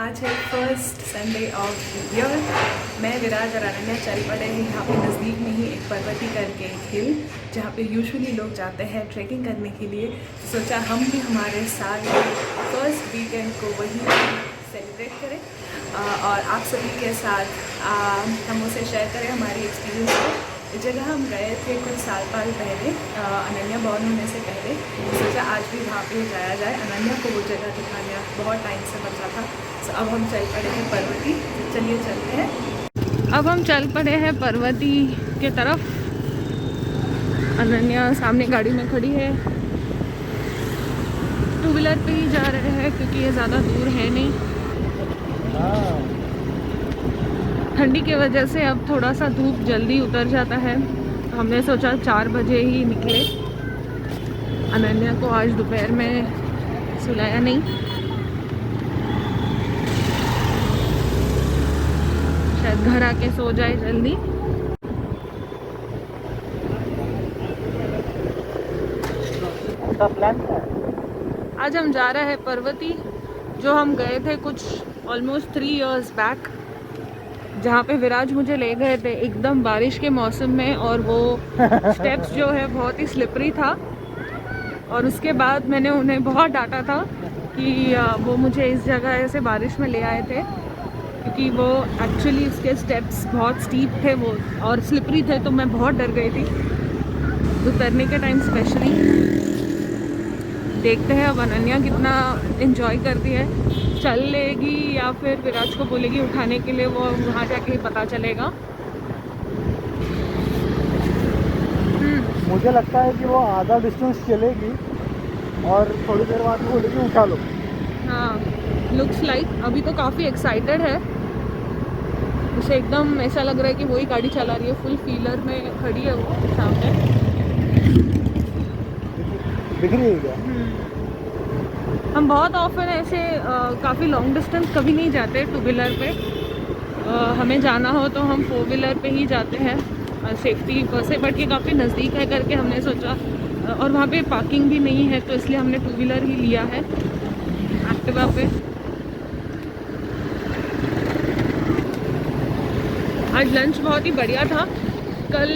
आज है first Sunday off year. मैं विराज और अनन्या चल पड़े हैं यहाँ पे नज़दीक में ही एक पर्वती करके एक हिल जहाँ पे यूजुअली लोग जाते हैं ट्रैकिंग करने के लिए। सोचा हम भी हमारे साल के फर्स्ट वीकेंड को वही सेलिब्रेट करें और आप सभी के साथ हम उसे शेयर करें हमारी एक्सपीरियंस को। इस जगह हम गए थे कुछ साल पहले, अनन्या बॉर्न होने से पहले। सोचा आज भी वहाँ पे जाया जाए, अनन्या को वो जगह दिखाने बहुत टाइम से बचा था। तो अब हम चल पड़े हैं पर्वती। चलिए चलते हैं। अब हम चल पड़े हैं पर्वती के तरफ। अनन्या सामने गाड़ी में खड़ी है, टू व्हीलर पे ही जा रहे हैं क्योंकि ये ज़्यादा दूर है नहीं। ठंडी की वजह से अब थोड़ा सा धूप जल्दी उतर जाता है। हमने सोचा 4 बजे ही निकले। अनन्या को आज दोपहर में सुलाया नहीं, शायद घर आके सो जाए जल्दी। प्लान आज हम जा रहे हैं पर्वती, जो हम गए थे कुछ ऑलमोस्ट 3 इयर्स बैक, जहाँ पे विराज मुझे ले गए थे एकदम बारिश के मौसम में। और वो स्टेप्स जो है बहुत ही स्लिपरी था और उसके बाद मैंने उन्हें बहुत डांटा था कि वो मुझे इस जगह ऐसे बारिश में ले आए थे क्योंकि वो एक्चुअली उसके स्टेप्स बहुत स्टीप थे वो और स्लिपरी थे, तो मैं बहुत डर गई थी उतरने के टाइम स्पेशली। देखते हैं अब अनन्या कितना एंजॉय करती है, चल लेगी या फिर विराज को बोलेगी उठाने के लिए, वो वहाँ जाके ही पता चलेगा। मुझे लगता है कि वो आधा डिस्टेंस चलेगी और थोड़ी देर बाद बोलेगी उठा लो। हाँ, लुक्स लाइक अभी तो काफ़ी एक्साइटेड है। उसे एकदम ऐसा लग रहा है कि वही गाड़ी चला रही है, फुल फीलर में खड़ी है वो सामने। दिख रही है क्या? हम बहुत ऑफन ऐसे काफ़ी लॉन्ग डिस्टेंस कभी नहीं जाते टू व्हीलर पे। हमें जाना हो तो हम 4 व्हीलर पे ही जाते हैं सेफ्टी से, बट ये काफ़ी नज़दीक है करके हमने सोचा, और वहाँ पे पार्किंग भी नहीं है तो इसलिए हमने टू व्हीलर ही लिया है एक्टिवा पे। आज लंच बहुत ही बढ़िया था। कल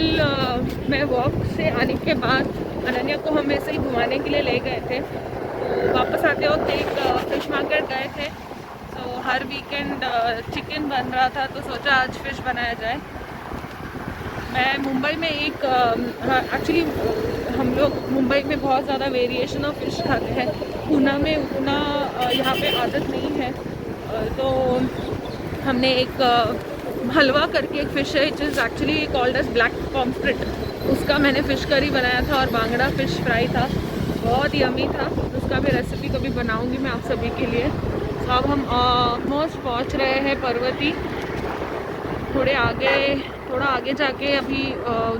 मैं वॉक से आने के बाद अनन्या को हम ऐसे ही घुमाने के लिए ले गए थे, तो वापस आते वक्त एक फ़िश मार्केट गए थे। तो हर वीकेंड चिकन बन रहा था तो सोचा आज फ़िश बनाया जाए। मैं मुंबई में एक एक्चुअली हम लोग मुंबई में बहुत ज़्यादा वेरिएशन ऑफ फ़िश खाते हैं, पूना में उतना यहाँ पे आदत नहीं है। तो हमने एक हलवा करके एक फ़िश है it is actually called as black pomfret, उसका मैंने फ़िश करी बनाया था और बांगड़ा फ़िश फ्राई था, बहुत यमी था। उसका भी रेसिपी कभी बनाऊंगी मैं आप सभी के लिए। तो अब हम ऑलमोस्ट पहुंच रहे हैं पर्वती। थोड़ा आगे जाके अभी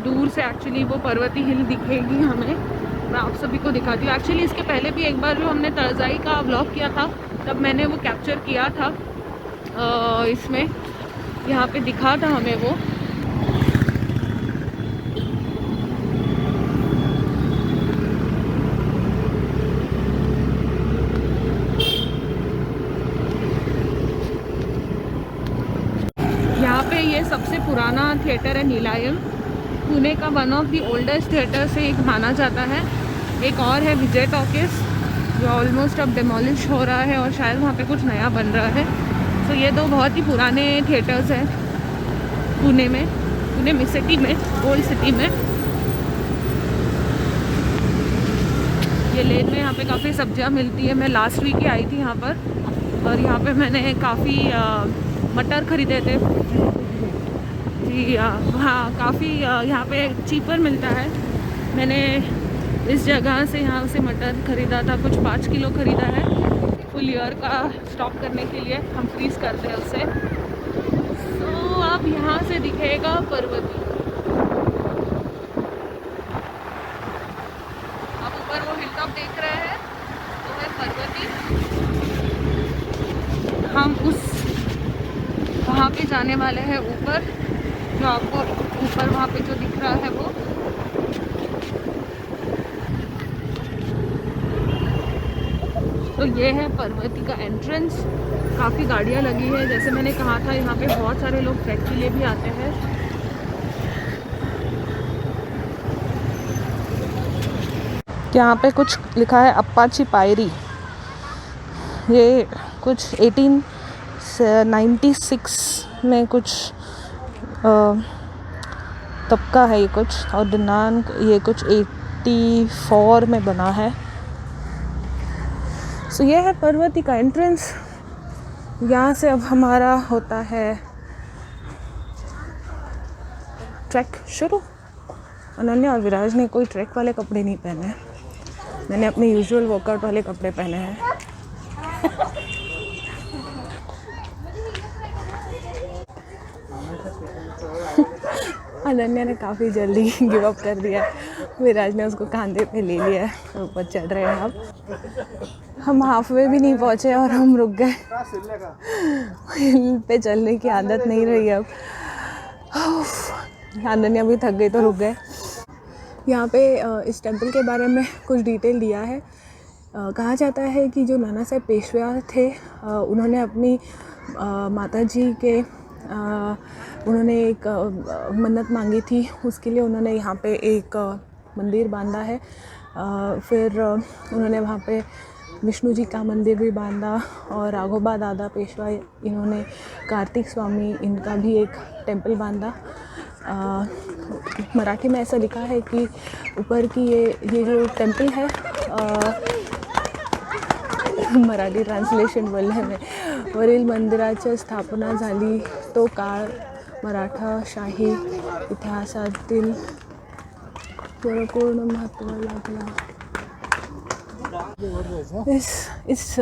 दूर से एक्चुअली वो पर्वती हिल दिखेगी हमें, मैं आप सभी को दिखाती हूँ। एक्चुअली इसके पहले भी एक बार जो हमने तर्जाई का व्लॉग किया था तब मैंने वो कैप्चर किया था, इसमें यहाँ पे दिखा था हमें वो। यहाँ पे ये सबसे पुराना थिएटर है नीलायम, पुणे का one of the oldest theatre से एक माना जाता है। एक और है विजय टॉकीज जो ऑलमोस्ट अब डिमोलिश हो रहा है और शायद वहाँ पे कुछ नया बन रहा है। तो ये दो बहुत ही पुराने थिएटर्स हैं पुणे में सिटी में, ओल्ड सिटी में। ये लेन में यहाँ पे काफ़ी सब्जियाँ मिलती है। मैं लास्ट वीक ही आई थी यहाँ पर और यहाँ पे मैंने काफ़ी मटर खरीदे थे जी। हाँ, काफ़ी यहाँ पे चीपर मिलता है। मैंने इस जगह से यहाँ से मटर ख़रीदा था, कुछ 5 किलो ख़रीदा है फुल ईयर का स्टॉक करने के लिए, हम फ्रीज़ करते हैं उससे। तो अब यहाँ से दिखेगा पर्वती। आप ऊपर वो हिल टॉप देख रहे हैं तो है पर्वती। हम उस वहाँ पे जाने वाले हैं ऊपर, जो आपको ऊपर वहाँ पे जो दिख रहा है वो। तो ये है पर्वती का एंट्रेंस। काफ़ी गाड़ियाँ लगी है, जैसे मैंने कहा था यहाँ पे बहुत सारे लोग ट्रैक के लिए भी आते हैं। यहाँ पे कुछ लिखा है अप्पाची पायरी। ये कुछ 1896 में कुछ तब का है ये कुछ, और दिनांक ये कुछ 84 में बना है। सो ये है पर्वती का एंट्रेंस। यहाँ से अब हमारा होता है ट्रैक शुरू। अनन्या और विराज ने कोई ट्रैक वाले कपड़े नहीं पहने, मैंने अपने यूजुअल वर्कआउट वाले कपड़े पहने हैं। अनन्या ने काफ़ी जल्दी गिव अप कर दिया, विराज ने उसको कंधे पे ले लिया है, ऊपर चढ़ रहे हैं। अब हम हाफवे भी नहीं पहुँचे और हम रुक गए। हिल पे चलने की आदत नहीं रही अब। अनन्या भी थक गई तो रुक गए। यहाँ पे इस टेंपल के बारे में कुछ डिटेल दिया है। कहा जाता है कि जो नाना साहेब पेशवा थे, उन्होंने अपनी माता जी के उन्होंने एक मन्नत मांगी थी, उसके लिए उन्होंने यहाँ पे एक मंदिर बांधा है। फिर उन्होंने वहाँ पे विष्णु जी का मंदिर भी बांधा, और राघोबा दादा पेशवा इन्होंने कार्तिक स्वामी इनका भी एक टेंपल बांधा। मराठी में ऐसा लिखा है कि ऊपर की ये जो टेंपल है, मराठी ट्रान्सलेशन बोलले मी, वरील मंदिराची स्थापना झाली तो काळ मराठाशाही इतिहासातील पूर्ण महत्व लागला। इस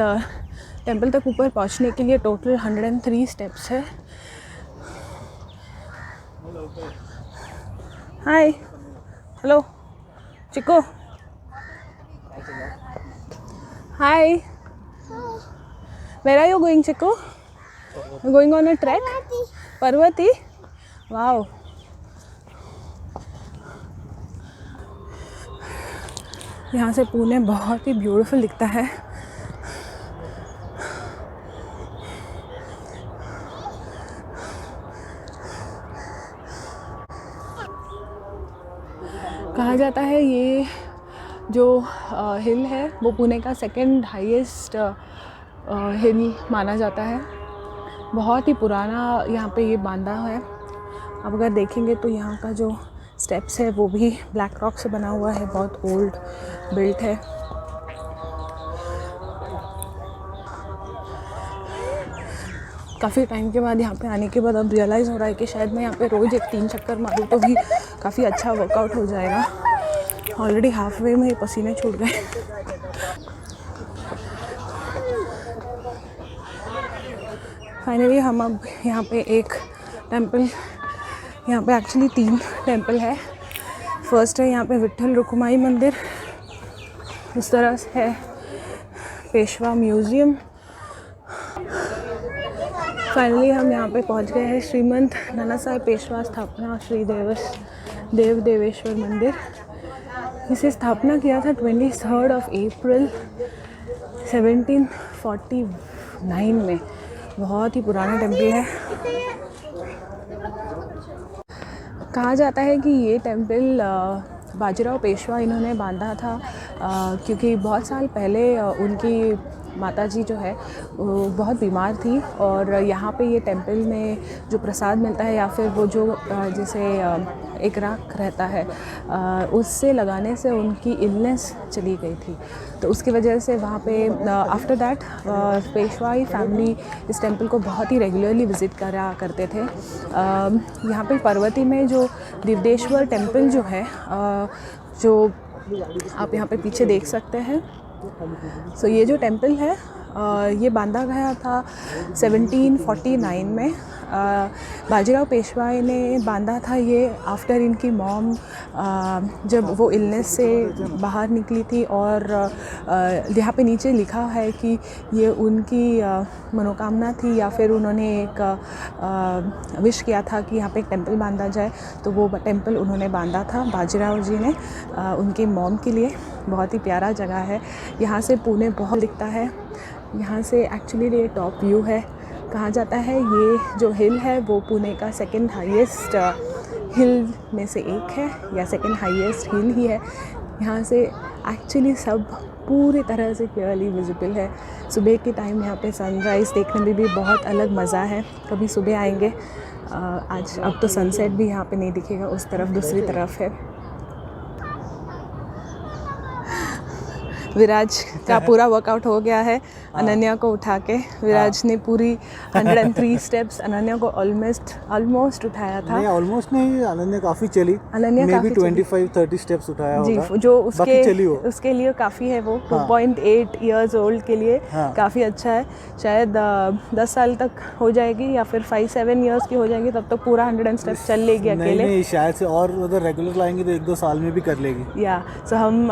टेंपल तक ऊपर पहुंचने के लिए टोटल 103 स्टेप्स है। Hi, hello Chico, hi, where are you going, Chiku? You're going on a trek? Parvati? Wow. यहाँ से पुणे बहुत ही ब्यूटीफुल दिखता है। कहा जाता है ये जो हिल है वो पुणे का सेकंड हाईएस्ट हिल माना जाता है। बहुत ही पुराना यहाँ पे ये बांधा है। अब अगर देखेंगे तो यहाँ का जो स्टेप्स है वो भी ब्लैक रॉक से बना हुआ है, बहुत ओल्ड बिल्ट है। काफ़ी टाइम के बाद यहाँ पे आने के बाद अब रियलाइज़ हो रहा है कि शायद मैं यहाँ पे रोज़ एक 3 चक्कर मारूँ तो भी काफ़ी अच्छा वर्कआउट हो जाएगा। ऑलरेडी हाफ वे में पसीने छूट गए। फाइनली हम अब यहाँ पे एक टेंपल, यहाँ पे एक्चुअली 3 टेंपल है। फर्स्ट है यहाँ पे विट्ठल रुक्माई मंदिर, इस तरह से है पेशवा म्यूज़ियम। फाइनली हम यहाँ पे पहुँच गए हैं श्रीमंत नाना साहेब पेशवा स्थापना श्री देव देवेश्वर मंदिर। इसे स्थापना किया था 23 अप्रैल 1749 में। बहुत ही पुराना टेंपल है। कहा जाता है कि ये टेंपल बाजीराव पेशवा इन्होंने बांधा था, क्योंकि बहुत साल पहले उनकी माताजी जो है वो बहुत बीमार थी, और यहाँ पे ये टेंपल में जो प्रसाद मिलता है या फिर वो जो जैसे एक राख रहता है उससे लगाने से उनकी इलनेस चली गई थी। तो उसकी वजह से वहाँ पे आफ्टर दैट पेशवाई फैमिली इस टेंपल को बहुत ही रेगुलरली विज़िट करा करते थे। यहाँ पे पर्वती में जो दिवदेश्वर टेंपल जो है, जो आप यहाँ पे पीछे देख सकते हैं। सो ये जो टेंपल है ये बांधा गया था 1749 में। बाजीराव पेशवा ने बांधा था ये आफ्टर इनकी मॉम जब वो इलनेस से बाहर निकली थी, और यहाँ पे नीचे लिखा है कि ये उनकी मनोकामना थी, या फिर उन्होंने एक विश किया था कि यहाँ पे एक टेंपल बांधा जाए, तो वो टेंपल उन्होंने बांधा था बाजीराव जी ने उनके मॉम के लिए। बहुत ही प्यारा जगह है। यहाँ से पुणे बहुत दिखता है। यहाँ से एक्चुअली ये टॉप व्यू है। कहा जाता है ये जो हिल है वो पुणे का सेकंड हाईएस्ट हिल में से एक है या सेकंड हाईएस्ट हिल ही है। यहाँ से एक्चुअली सब पूरी तरह से क्लियरली विजिबल है। सुबह के टाइम यहाँ पे सनराइज़ देखने में भी बहुत अलग मज़ा है। कभी सुबह आएंगे। आज अब तो सनसेट भी यहाँ पे नहीं दिखेगा, उस तरफ दूसरी तरफ है। विराज का पूरा वर्कआउट हो गया है। अनन्या को उठा के विराज ने पूरी 103 स्टेप्स अनन्या को ऑलमोस्ट उठाया था। नहीं, ऑलमोस्ट नहीं, अनन्या काफ़ी चली। अनन्या काफ़ी 25-30 स्टेप्स उठाया जी, होगा। जो चली हो। उसके लिए काफ़ी है। वो 2.8 इयर्स ओल्ड के लिए काफ़ी अच्छा है। शायद 10 साल तक हो जाएगी या फिर 5-7 इयर्स की हो जाएगी, तब तक पूरा 100 स्टेप्स चल लेगी अकेले। नहीं, शायद से और अगर रेगुलर लाएंगे तो 1-2 साल में भी कर लेगी। या सो हम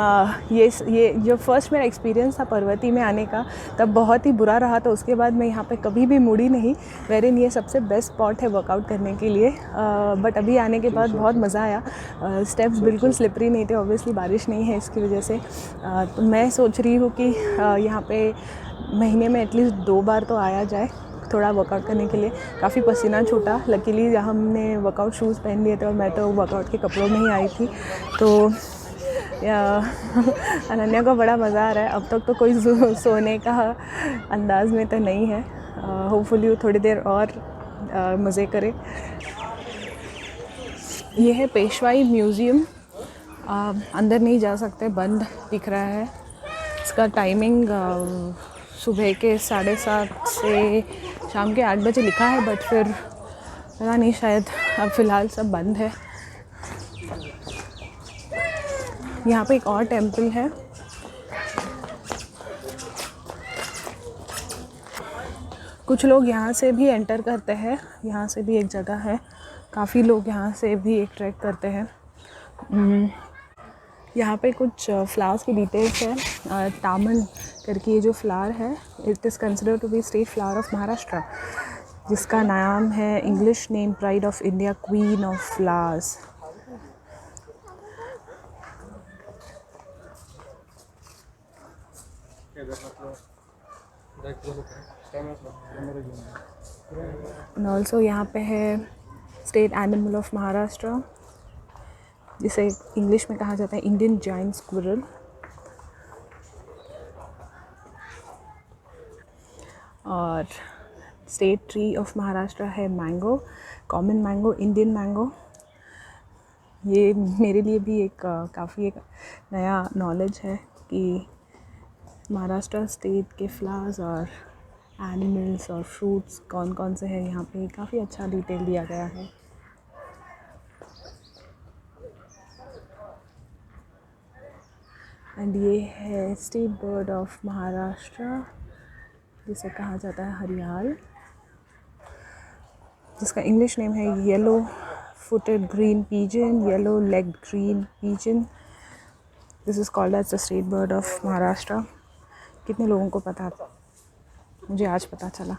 ये जो फर्स्ट मेरा एक्सपीरियंस था पर्वती में आने का, तब बहुत ही बुरा रहा। तो उसके बाद मैं यहाँ पे कभी भी मुड़ी नहीं। वेरिन ये सबसे बेस्ट स्पॉट है वर्कआउट करने के लिए। बट अभी आने के बाद बहुत मज़ा आया। स्टेप्स बिल्कुल स्लिपरी नहीं थे, ऑब्वियसली बारिश नहीं है इसकी वजह से। तो मैं सोच रही हूँ कि यहाँ पे महीने में एटलीस्ट 2 बार तो आया जाए थोड़ा वर्कआउट करने के लिए। काफ़ी पसीना छूटा। लकीली हमने वर्कआउट शूज़ पहन लिए थे और मैं तो वर्कआउट के कपड़ों में ही आई थी। तो अनन्या को बड़ा मज़ा आ रहा है। अब तक तो कोई सोने का अंदाज में तो नहीं है। होपफुली वो थोड़ी देर और मज़े करे। ये है पेशवाई म्यूज़ियम। अंदर नहीं जा सकते, बंद दिख रहा है। इसका टाइमिंग सुबह के 7:30 से शाम के 8 बजे लिखा है, बट फिर पता नहीं, शायद अब फ़िलहाल सब बंद है। यहाँ पे एक और टेंपल है। कुछ लोग यहाँ से भी एंटर करते हैं। यहाँ से भी एक जगह है, काफ़ी लोग यहाँ से भी एक ट्रैक करते हैं। यहाँ पे कुछ फ्लावर्स की डिटेल्स है। तामन करके ये जो फ्लावर है, it is considered to be state flower of Maharashtra, जिसका नाम है English name pride of India, queen of flowers. And also यहाँ पे है स्टेट एनिमल ऑफ महाराष्ट्र, जिसे इंग्लिश में कहा जाता है इंडियन जायंट स्क्विरल। और स्टेट ट्री ऑफ महाराष्ट्र है mango, common mango, Indian mango. ये मेरे लिए भी एक काफ़ी एक नया नॉलेज है कि महाराष्ट्र स्टेट के फ्लावर्स और एनिमल्स और फ्रूट्स कौन कौन से हैं। यहाँ पे काफ़ी अच्छा डिटेल दिया गया है। एंड ये है स्टेट बर्ड ऑफ महाराष्ट्र, जिसे कहा जाता है हरियाल, जिसका इंग्लिश नेम है yellow footed green pigeon, yellow legged green pigeon. This is called as the state bird of Maharashtra. कितने लोगों को पता था? मुझे आज पता चला।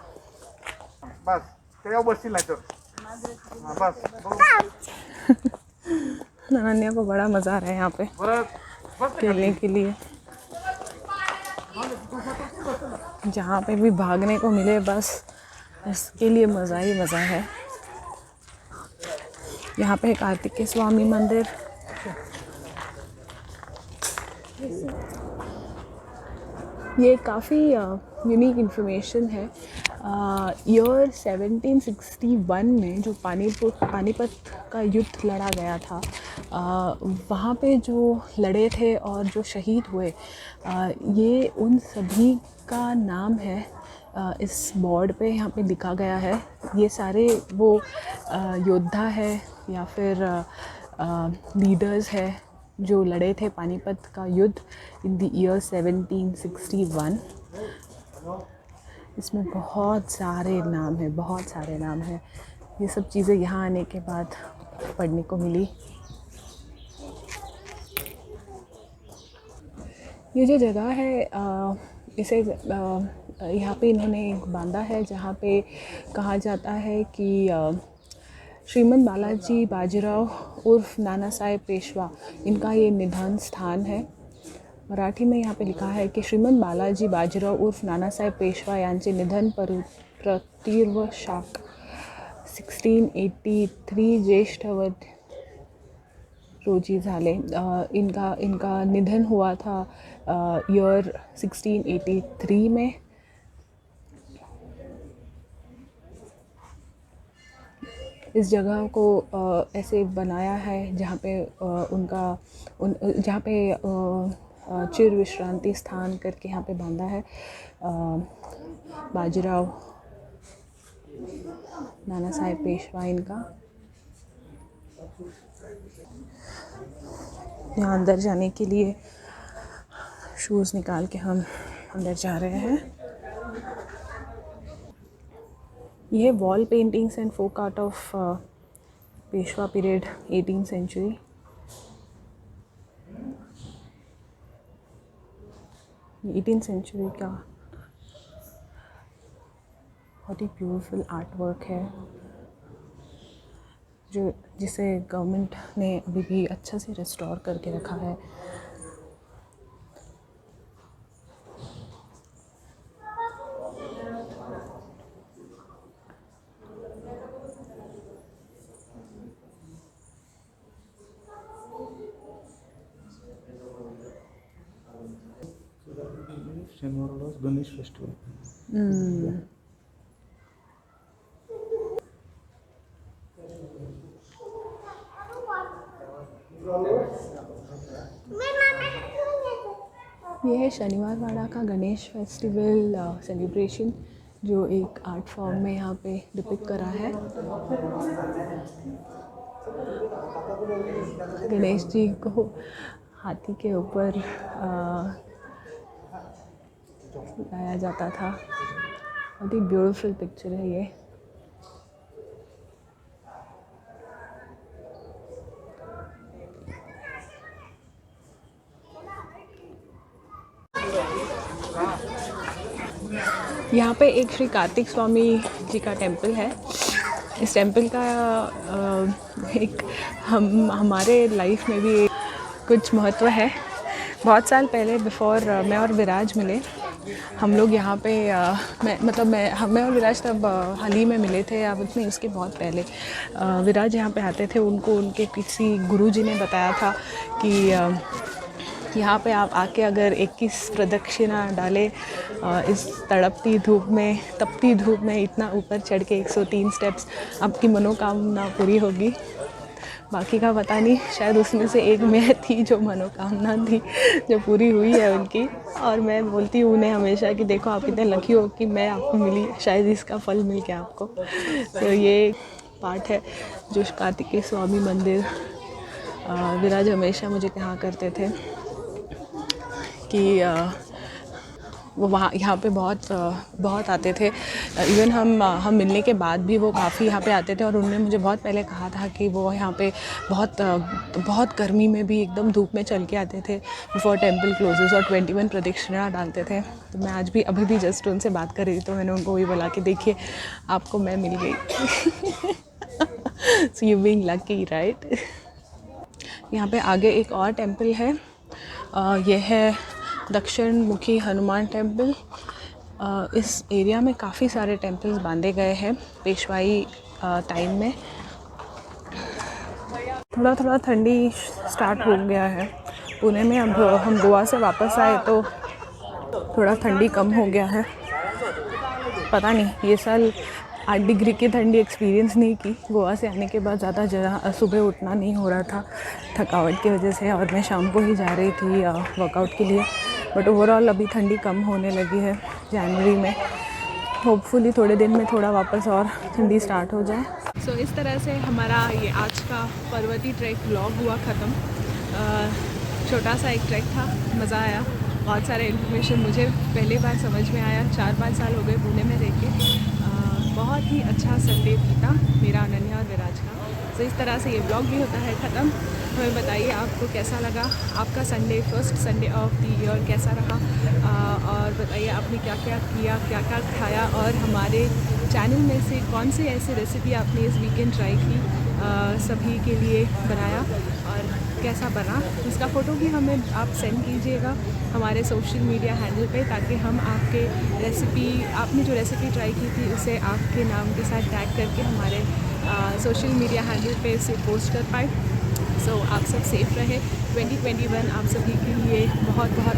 अनन्या को बड़ा मज़ा आ रहा है यहाँ पे खेलने के लिए। जहाँ पे भी भागने को मिले बस इसके लिए मज़ा ही मज़ा है। यहाँ पे एक कार्तिकेय स्वामी मंदिर। ये काफ़ी यूनिक इन्फॉर्मेशन है। ईयर 1761 में जो पानीपत का युद्ध लड़ा गया था, वहाँ पे जो लड़े थे और जो शहीद हुए, ये उन सभी का नाम है इस बोर्ड पे यहाँ पे लिखा गया है। ये सारे वो योद्धा है या फिर लीडर्स है जो लड़े थे पानीपत का युद्ध इन द ईयर 1761। इसमें बहुत सारे नाम हैं, बहुत सारे नाम हैं। ये सब चीज़ें यहाँ आने के बाद पढ़ने को मिली। ये जो जगह है इसे यहाँ पे इन्होंने एक बांधा है जहाँ पे कहा जाता है कि श्रीमंत बालाजी बाजीराव उर्फ नाना साहेब पेशवा, इनका ये निधन स्थान है। मराठी में यहाँ पे लिखा है की श्रीमंत बालाजी बाजीराव उर्फ नानासाहेब पेशवा यांचे निधन प्रतिवर्षाक 1683 ज्येष्ठ वध रोजी झाले। इनका निधन हुआ था ईयर 1683 में। इस जगह को ऐसे बनाया है जहाँ पे जहाँ पे चिर विश्रांति स्थान करके यहाँ पे बांधा है बाजीराव नाना साहेब पेशवा इनका। यहाँ अंदर जाने के लिए शूज़ निकाल के हम अंदर जा रहे हैं। ये wall paintings and folk art of Peshwa period 18th century. Century का बहुत ही ब्यूटीफुल आर्ट वर्क है जिसे गवर्नमेंट ने अभी भी अच्छा से रिस्टोर करके रखा है। गणेश फेस्टिवल। ये है शनिवार वाड़ा का गणेश फेस्टिवल सेलिब्रेशन जो एक आर्ट फॉर्म में यहाँ पे डिपिक्ट करा है। गणेश जी को हाथी के ऊपर लाया जाता था। बहुत ही ब्यूटीफुल पिक्चर है ये। यहाँ पे एक श्री कार्तिक स्वामी जी का टेम्पल है। इस टेम्पल का एक हमारे लाइफ में भी कुछ महत्व है। बहुत साल पहले बिफोर मैं और विराज मिले, हम लोग यहाँ पे मैं और विराज तब हाल ही में मिले थे, अब उसमें उसके बहुत पहले विराज यहाँ पे आते थे। उनको उनके किसी गुरुजी ने बताया था कि यहाँ पे आप आके अगर 21 प्रदक्षिणा डाले इस तपती धूप में इतना ऊपर चढ़ के 103 स्टेप्स, आपकी मनोकामना पूरी होगी। बाकी का पता नहीं, शायद उसमें से एक मैं थी जो मनोकामना थी जो पूरी हुई है उनकी। और मैं बोलती हूँ उन्हें हमेशा कि देखो आप कितने लकी हो कि मैं आपको मिली, शायद इसका फल मिल गया आपको। तो ये पार्ट है जो कार्तिकेय स्वामी मंदिर। विराज हमेशा मुझे कहा करते थे कि वो यहाँ पे बहुत आते थे। इवन हम मिलने के बाद भी वो काफ़ी यहाँ पे आते थे। और उन्होंने मुझे बहुत पहले कहा था कि वो यहाँ पे बहुत गर्मी में भी एकदम धूप में चल के आते थे बिफोर टेंपल क्लोजेस, और 21 प्रदक्षिणा डालते थे। तो मैं अभी भी जस्ट उनसे बात कर रही थी, तो मैंने उनको वही बोला कि देखिए आपको मैं मिल गई। So you being lucky right. यहाँ पे आगे एक और टेंपल है, यह है दक्षिण मुखी हनुमान टेम्पल। इस एरिया में काफ़ी सारे टेम्पल्स बांधे गए हैं पेशवाई टाइम में। थोड़ा ठंडी स्टार्ट हो गया है पुणे में। अब हम गोवा से वापस आए तो थोड़ा ठंडी कम हो गया है। पता नहीं, ये साल 8 डिग्री की ठंडी एक्सपीरियंस नहीं की। गोवा से आने के बाद ज़्यादा सुबह उठना नहीं हो रहा था थकावट की वजह से, और मैं शाम को ही जा रही थी वर्कआउट के लिए। बट ओवरऑल अभी ठंडी कम होने लगी है जनवरी में। होपफुली थोड़े दिन में थोड़ा वापस और ठंडी स्टार्ट हो जाए। सो इस तरह से हमारा ये आज का पर्वती ट्रैक व्लॉग हुआ ख़त्म। छोटा सा एक ट्रैक था, मज़ा आया। बहुत सारे इन्फॉर्मेशन मुझे पहली बार समझ में आया। 4-5 साल हो गए पुणे में रह के। बहुत ही अच्छा संडे बीता मेरा, अनन्या और विराज का। तो इस तरह से ये ब्लॉग भी होता है ख़त्म। हमें बताइए आपको कैसा लगा, आपका Sunday, first Sunday off the year कैसा रहा। और बताइए आपने क्या क्या किया, क्या क्या खाया, और हमारे चैनल में से कौन से ऐसे रेसिपी आपने इस वीकेंड ट्राई की, सभी के लिए बनाया। और कैसा बना उसका फ़ोटो भी हमें आप सेंड कीजिएगा हमारे सोशल मीडिया हैंडल पे, ताकि हम आपके आपने जो रेसिपी ट्राई की थी उसे आपके नाम के साथ टैग करके हमारे सोशल मीडिया हैंडल पे इसे पोस्ट कर पाए। सो आप सब सेफ़ रहे। 2021 आप सभी के लिए बहुत बहुत